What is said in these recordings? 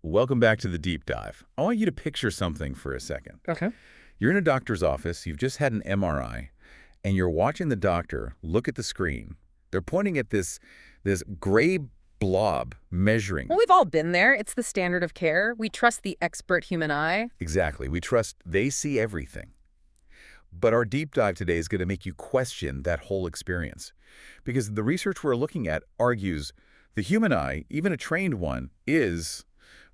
Welcome back to the deep dive. I want you to picture something for a second. Okay. You're in a doctor's office, you've just had an MRI, and you're watching the doctor look at the screen. They're pointing at this gray blob measuring. Well, we've all been there. It's the standard of care. We trust the expert human eye. Exactly. We trust they see everything. But our deep dive today is going to make you question that whole experience. Because the research we're looking at argues the human eye, even a trained one, is,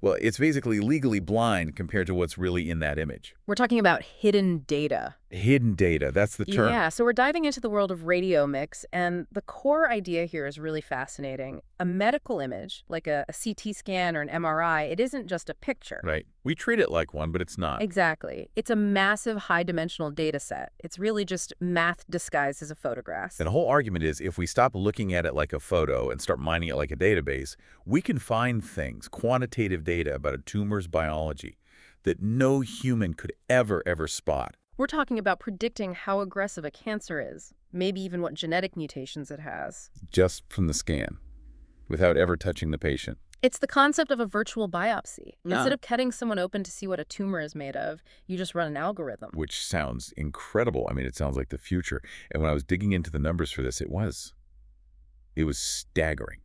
well, it's basically legally blind compared to what's really in that image. We're talking about hidden data. Hidden data, that's the term. Yeah, so we're diving into the world of radiomics, and the core idea here is really fascinating. A medical image, like a CT scan or an MRI, it isn't just a picture. Right. We treat it like one, but it's not. Exactly. It's a massive high-dimensional data set. It's really just math disguised as a photograph. And the whole argument is if we stop looking at it like a photo and start mining it like a database, we can find things, quantitative data about a tumor's biology that no human could ever spot. We're talking about predicting how aggressive a cancer is, maybe even what genetic mutations it has. Just from the scan, without ever touching the patient. It's the concept of a virtual biopsy. Yeah. Instead of cutting someone open to see what a tumor is made of, you just run an algorithm. Which sounds incredible. I mean, it sounds like the future. And when I was digging into the numbers for this, it was staggering.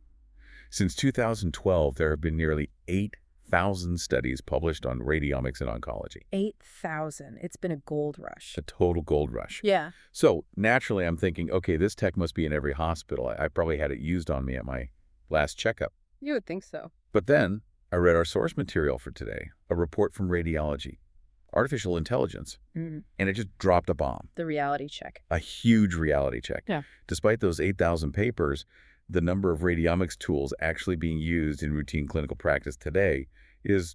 Since 2012, there have been nearly 8,000 studies published on radiomics and oncology. 8,000. It's been a gold rush. A total gold rush. Yeah. So naturally, I'm thinking, okay, this tech must be in every hospital. I probably had it used on me at my last checkup. You would think so. But then I read our source material for today, a report from Radiology, artificial intelligence, and it just dropped a bomb. The reality check. A huge reality check. Yeah. Despite those 8,000 papers, the number of radiomics tools actually being used in routine clinical practice today is,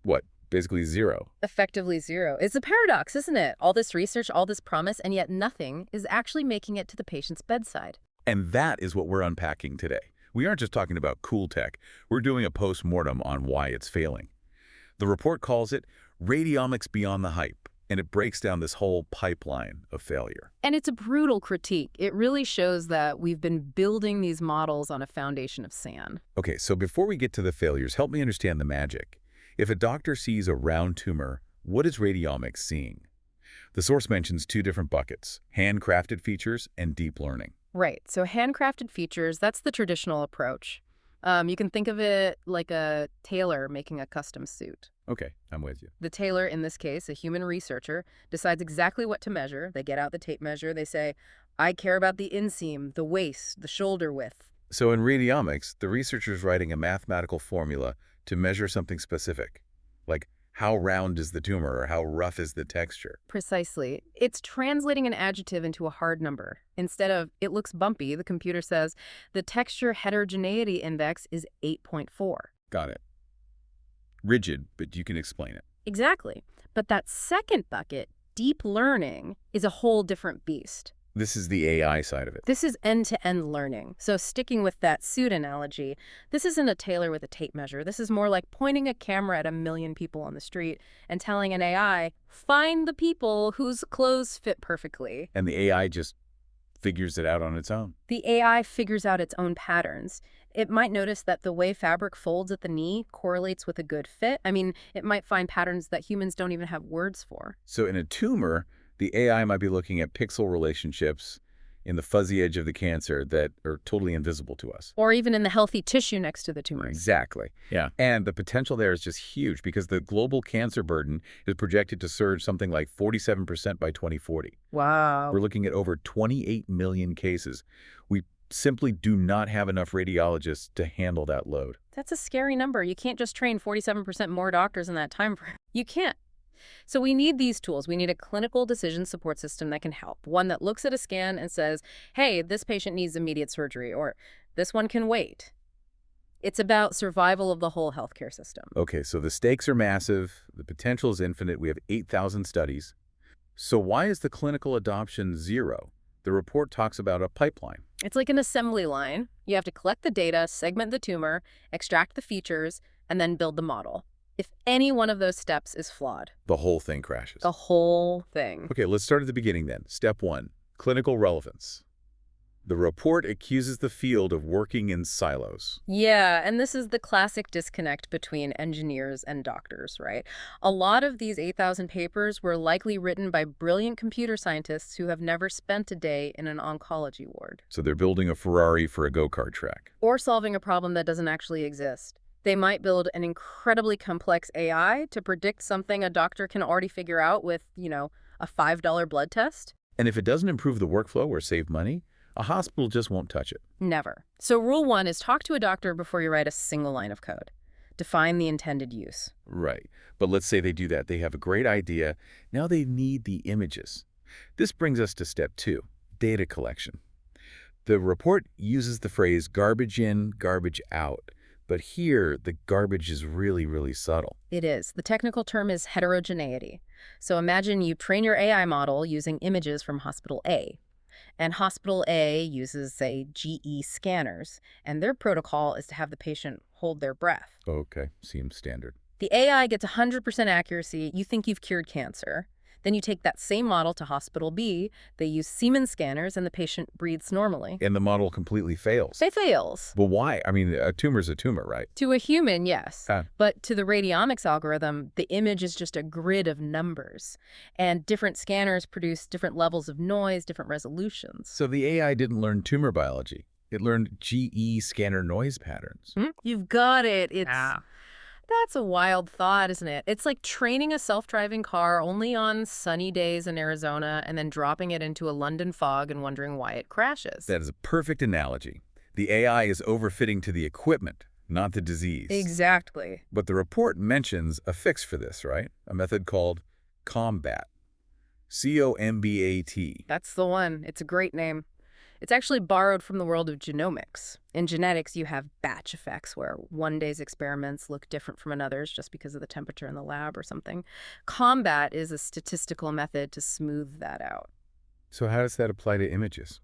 what, basically zero. Effectively zero. It's a paradox, isn't it? All this research, all this promise, and yet nothing is actually making it to the patient's bedside. And that is what we're unpacking today. We aren't just talking about cool tech. We're doing a post-mortem on why it's failing. The report calls it Radiomics Beyond the Hype, and it breaks down this whole pipeline of failure. And it's a brutal critique. It really shows that we've been building these models on a foundation of sand. Okay, so before we get to the failures, help me understand the magic. If a doctor sees a round tumor, what is radiomics seeing? The source mentions two different buckets, handcrafted features and deep learning. Right. So handcrafted features, that's the traditional approach. You can think of it like a tailor making a custom suit. Okay, I'm with you. The tailor, in this case, a human researcher, decides exactly what to measure. They get out the tape measure. They say, I care about the inseam, the waist, the shoulder width. So in radiomics, the researcher's writing a mathematical formula to measure something specific, like how round is the tumor or how rough is the texture? Precisely. It's translating an adjective into a hard number. Instead of, it looks bumpy, the computer says, the texture heterogeneity index is 8.4. Got it. Rigid, but you can explain it. Exactly. But that second bucket, deep learning, is a whole different beast. This is the AI side of it. This is end-to-end learning. So sticking with that suit analogy, this isn't a tailor with a tape measure. This is more like pointing a camera at 1 million people on the street and telling an AI, find the people whose clothes fit perfectly. And the AI just figures it out on its own. The AI figures out its own patterns. It might notice that the way fabric folds at the knee correlates with a good fit. I mean, it might find patterns that humans don't even have words for. So in a tumor, the AI might be looking at pixel relationships in the fuzzy edge of the cancer that are totally invisible to us. Or even in the healthy tissue next to the tumor. Exactly. Yeah. And the potential there is just huge because the global cancer burden is projected to surge something like 47% by 2040. Wow. We're looking at over 28 million cases. We simply do not have enough radiologists to handle that load. That's a scary number. You can't just train 47% more doctors in that time frame. You can't. So we need these tools. We need a clinical decision support system that can help. One that looks at a scan and says, hey, this patient needs immediate surgery, or this one can wait. It's about survival of the whole healthcare system. Okay, so the stakes are massive. The potential is infinite. We have 8,000 studies. So why is the clinical adoption zero? The report talks about a pipeline. It's like an assembly line. You have to collect the data, segment the tumor, extract the features, and then build the model. If any one of those steps is flawed, The whole thing crashes. the whole thing. Okay, let's start at the beginning then. Step 1, clinical relevance. The report accuses the field of working in silos. Yeah, and this is the classic disconnect between engineers and doctors, right? A lot of these 8,000 papers were likely written by brilliant computer scientists who have never spent a day in an oncology ward. So they're building a Ferrari for a go-kart track. Or solving a problem that doesn't actually exist. They might build an incredibly complex AI to predict something a doctor can already figure out with, a $5 blood test. And if it doesn't improve the workflow or save money, a hospital just won't touch it. Never. So rule 1 is talk to a doctor before you write a single line of code. Define the intended use. Right. But let's say they do that. They have a great idea. Now they need the images. This brings us to step 2, data collection. The report uses the phrase garbage in, garbage out. But here, the garbage is really, really subtle. It is. The technical term is heterogeneity. So imagine you train your AI model using images from Hospital A. And Hospital A uses, say, GE scanners, and their protocol is to have the patient hold their breath. Okay, seems standard. The AI gets 100% accuracy. You think you've cured cancer. Then you take that same model to Hospital B. They use Siemens scanners, and the patient breathes normally. And the model completely fails. It fails. Well, why? I mean, a tumor's a tumor, right? To a human, yes. But to the radiomics algorithm, the image is just a grid of numbers. And different scanners produce different levels of noise, different resolutions. So the AI didn't learn tumor biology. It learned GE scanner noise patterns. You've got it. That's a wild thought, isn't it? It's like training a self-driving car only on sunny days in Arizona and then dropping it into a London fog and wondering why it crashes. That is a perfect analogy. The AI is overfitting to the equipment, not the disease. Exactly. But the report mentions a fix for this, right? A method called COMBAT. COMBAT. That's the one. It's a great name. It's actually borrowed from the world of genomics. In genetics, you have batch effects where one day's experiments look different from another's just because of the temperature in the lab or something. Combat is a statistical method to smooth that out. So how does that apply to images?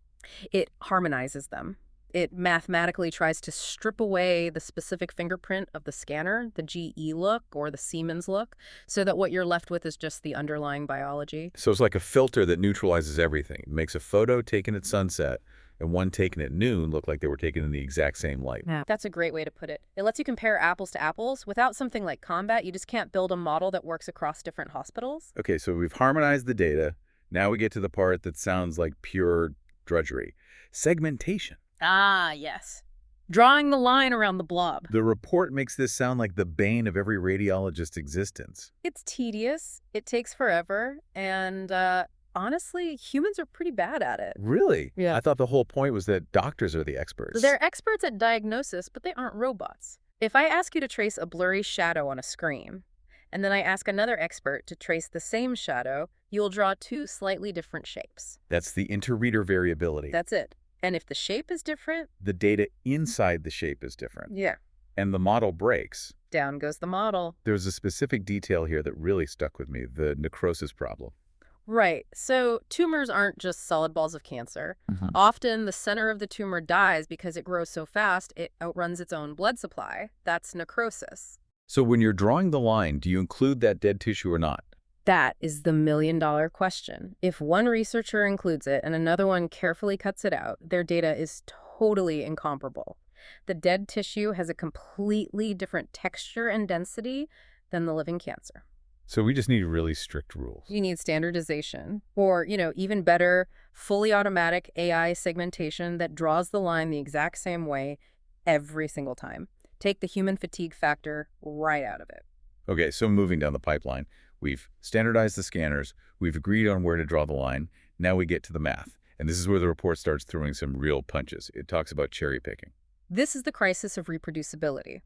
It harmonizes them. It mathematically tries to strip away the specific fingerprint of the scanner, the GE look or the Siemens look, so that what you're left with is just the underlying biology. So it's like a filter that neutralizes everything. It makes a photo taken at sunset and one taken at noon look like they were taken in the exact same light. Yeah. That's a great way to put it. It lets you compare apples to apples. Without something like Combat, you just can't build a model that works across different hospitals. Okay, so we've harmonized the data. Now we get to the part that sounds like pure drudgery. Segmentation. Ah, yes. Drawing the line around the blob. The report makes this sound like the bane of every radiologist's existence. It's tedious, it takes forever, and honestly, humans are pretty bad at it. Really? Yeah. I thought the whole point was that doctors are the experts. They're experts at diagnosis, but they aren't robots. If I ask you to trace a blurry shadow on a screen, and then I ask another expert to trace the same shadow, you'll draw two slightly different shapes. That's the inter-reader variability. That's it. And if the shape is different, the data inside the shape is different. yeah, And the model breaks. down goes the model. There's a specific detail here that really stuck with me, the necrosis problem. Right. So tumors aren't just solid balls of cancer. Often the center of the tumor dies because it grows so fast it outruns its own blood supply. That's necrosis. So when you're drawing the line, do you include that dead tissue or not? That is the million-dollar question. If one researcher includes it and another one carefully cuts it out, their data is totally incomparable. The dead tissue has a completely different texture and density than the living cancer. So we just need really strict rules. You need standardization or, even better, fully automatic AI segmentation that draws the line the exact same way every single time. Take the human fatigue factor right out of it. Okay, so moving down the pipeline, we've standardized the scanners, we've agreed on where to draw the line, now we get to the math. And this is where the report starts throwing some real punches. It talks about cherry picking. This is the crisis of reproducibility.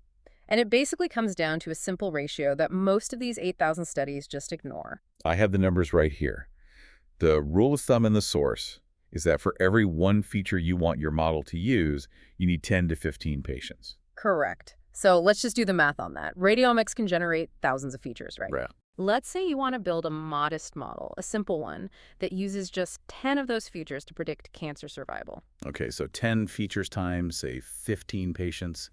And it basically comes down to a simple ratio that most of these 8,000 studies just ignore. I have the numbers right here. The rule of thumb in the source is that for every one feature you want your model to use, you need 10 to 15 patients. Correct. So let's just do the math on that. Radiomics can generate thousands of features, right? Right. Let's say you want to build a modest model, a simple one, that uses just 10 of those features to predict cancer survival. Okay, so 10 features times, say, 15 patients.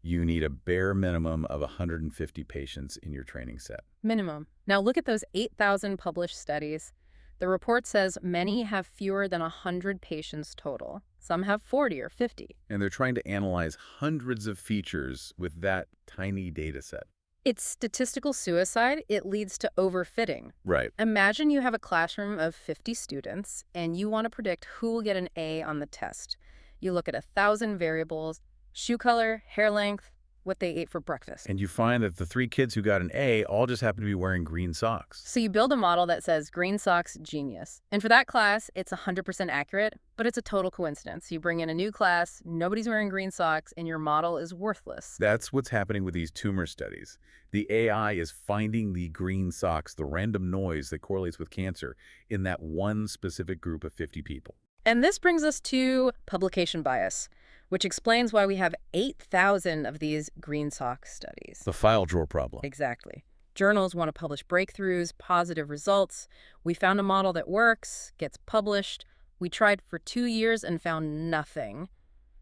You need a bare minimum of 150 patients in your training set. Minimum. Now look at those 8,000 published studies. The report says many have fewer than 100 patients total. Some have 40 or 50. And they're trying to analyze hundreds of features with that tiny data set. It's statistical suicide. It leads to overfitting. Right. Imagine you have a classroom of 50 students, and you want to predict who will get an A on the test. You look at 1,000 variables: shoe color, hair length, what they ate for breakfast. And you find that the 3 kids who got an A all just happen to be wearing green socks. So you build a model that says green socks, genius. And for that class, it's 100% accurate, but it's a total coincidence. You bring in a new class, nobody's wearing green socks, and your model is worthless. That's what's happening with these tumor studies. The AI is finding the green socks, the random noise that correlates with cancer, in that one specific group of 50 people. And this brings us to publication bias, which explains why we have 8,000 of these green sock studies. The file drawer problem. Exactly. Journals want to publish breakthroughs, positive results. We found a model that works, gets published. We tried for 2 years and found nothing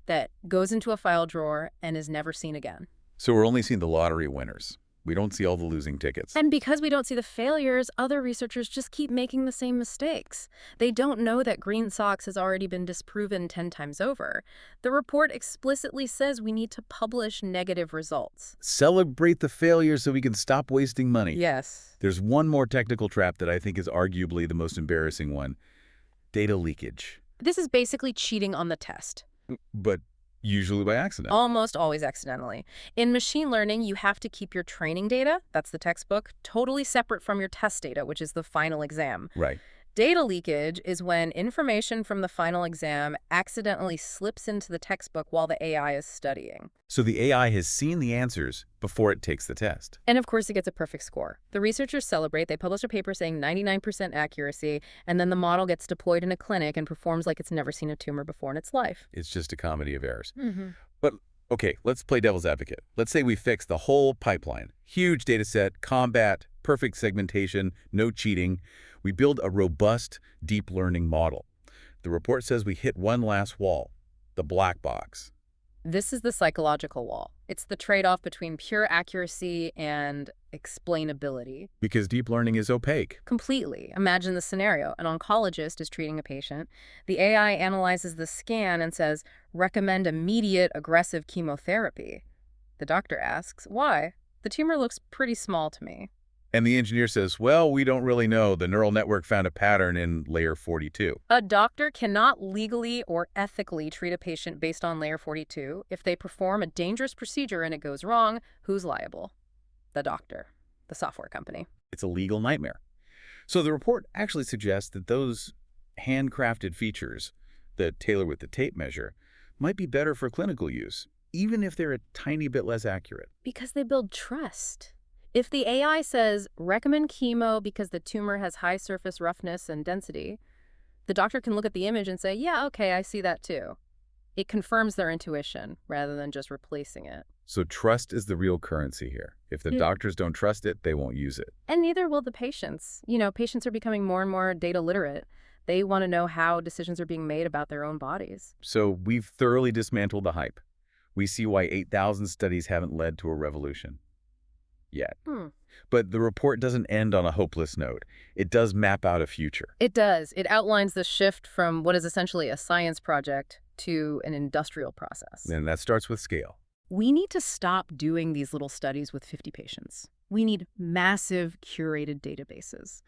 that goes into a file drawer and is never seen again. So we're only seeing the lottery winners. We don't see all the losing tickets. And because we don't see the failures, other researchers just keep making the same mistakes. They don't know that green socks has already been disproven 10 times over. The report explicitly says we need to publish negative results. Celebrate the failures so we can stop wasting money. Yes. There's one more technical trap that I think is arguably the most embarrassing one: data leakage. This is basically cheating on the test. But usually by accident. Almost always accidentally. In machine learning, you have to keep your training data, that's the textbook, totally separate from your test data, which is the final exam. Right. Data leakage is when information from the final exam accidentally slips into the textbook while the AI is studying. So the AI has seen the answers before it takes the test. And of course, it gets a perfect score. The researchers celebrate. They publish a paper saying 99% accuracy, and then the model gets deployed in a clinic and performs like it's never seen a tumor before in its life. It's just a comedy of errors. Mm-hmm. But okay, let's play devil's advocate. Let's say we fix the whole pipeline. Huge data set, combat, perfect segmentation, no cheating. We build a robust deep learning model. The report says we hit one last wall, the black box. This is the psychological wall. It's the trade-off between pure accuracy and explainability. Because deep learning is opaque. Completely. Imagine the scenario. An oncologist is treating a patient. The AI analyzes the scan and says, recommend immediate aggressive chemotherapy. The doctor asks, why? The tumor looks pretty small to me. And the engineer says, well, we don't really know. The neural network found a pattern in layer 42. A doctor cannot legally or ethically treat a patient based on layer 42. If they perform a dangerous procedure and it goes wrong, who's liable? The doctor, the software company. It's a legal nightmare. So the report actually suggests that those handcrafted features, the tailor with the tape measure, might be better for clinical use, even if they're a tiny bit less accurate. Because they build trust. If the AI says, recommend chemo because the tumor has high surface roughness and density, the doctor can look at the image and say, yeah, okay, I see that too. It confirms their intuition rather than just replacing it. So trust is the real currency here. If the doctors don't trust it, they won't use it. And neither will the patients. You know, patients are becoming more and more data literate. They want to know how decisions are being made about their own bodies. So we've thoroughly dismantled the hype. We see why 8,000 studies haven't led to a revolution yet. But the report doesn't end on a hopeless note. It does map out a future. It does. It outlines the shift from what is essentially a science project to an industrial process. And that starts with scale. We need to stop doing these little studies with 50 patients. We need massive curated databases.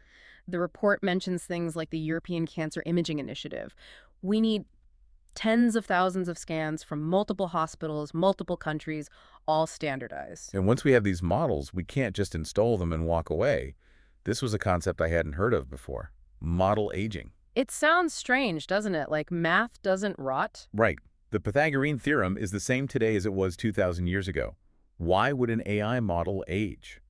The report mentions things like the European Cancer Imaging Initiative. We need tens of thousands of scans from multiple hospitals, multiple countries, all standardized. And once we have these models, we can't just install them and walk away. This was a concept I hadn't heard of before. Model aging. It sounds strange, doesn't it? Like math doesn't rot? Right. The Pythagorean theorem is the same today as it was 2,000 years ago. Why would an AI model age?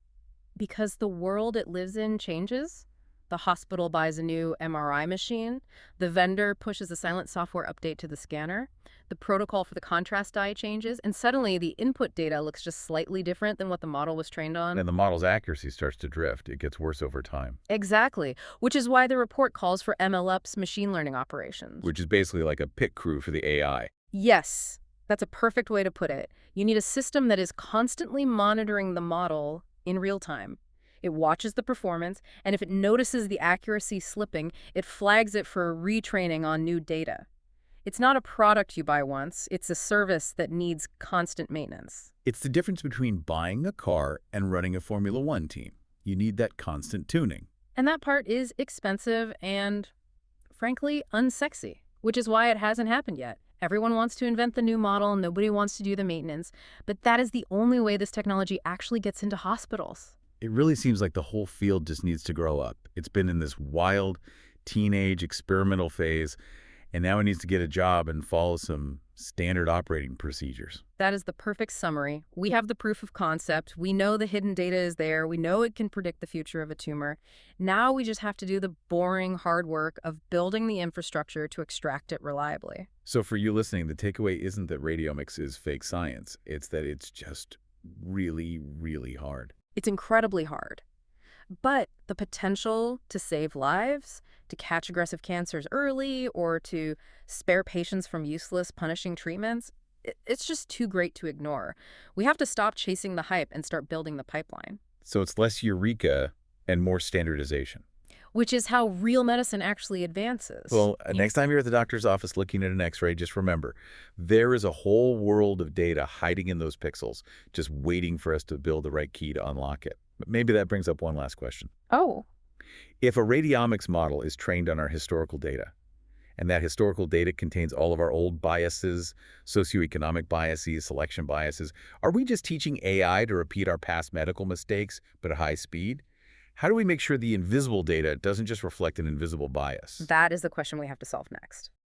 Because the world it lives in changes. The hospital buys a new MRI machine. The vendor pushes a silent software update to the scanner. The protocol for the contrast dye changes. And suddenly the input data looks just slightly different than what the model was trained on. And the model's accuracy starts to drift. It gets worse over time. Exactly. Which is why the report calls for MLOps, machine learning operations. Which is basically like a pit crew for the AI. Yes, that's a perfect way to put it. You need a system that is constantly monitoring the model in real time. It watches the performance, and if it notices the accuracy slipping, it flags it for retraining on new data. It's not a product you buy once, it's a service that needs constant maintenance. It's the difference between buying a car and running a Formula One team. You need that constant tuning. And that part is expensive and, frankly, unsexy, which is why it hasn't happened yet. Everyone wants to invent the new model, nobody wants to do the maintenance, but that is the only way this technology actually gets into hospitals. It really seems like the whole field just needs to grow up. It's been in this wild, teenage, experimental phase, and now it needs to get a job and follow some standard operating procedures. That is the perfect summary. We have the proof of concept. We know the hidden data is there. We know it can predict the future of a tumor. Now we just have to do the boring, hard work of building the infrastructure to extract it reliably. So for you listening, the takeaway isn't that radiomics is fake science. It's that it's just really, really hard. It's incredibly hard. But the potential to save lives, to catch aggressive cancers early, or to spare patients from useless, punishing treatments, it's just too great to ignore. We have to stop chasing the hype and start building the pipeline. So it's less eureka and more standardization. Which is how real medicine actually advances. Well, next time you're at the doctor's office looking at an x-ray, just remember, there is a whole world of data hiding in those pixels, just waiting for us to build the right key to unlock it. But maybe that brings up one last question. Oh. If a radiomics model is trained on our historical data, and that historical data contains all of our old biases, socioeconomic biases, selection biases, are we just teaching AI to repeat our past medical mistakes, but at high speed? How do we make sure the invisible data doesn't just reflect an invisible bias? That is the question we have to solve next.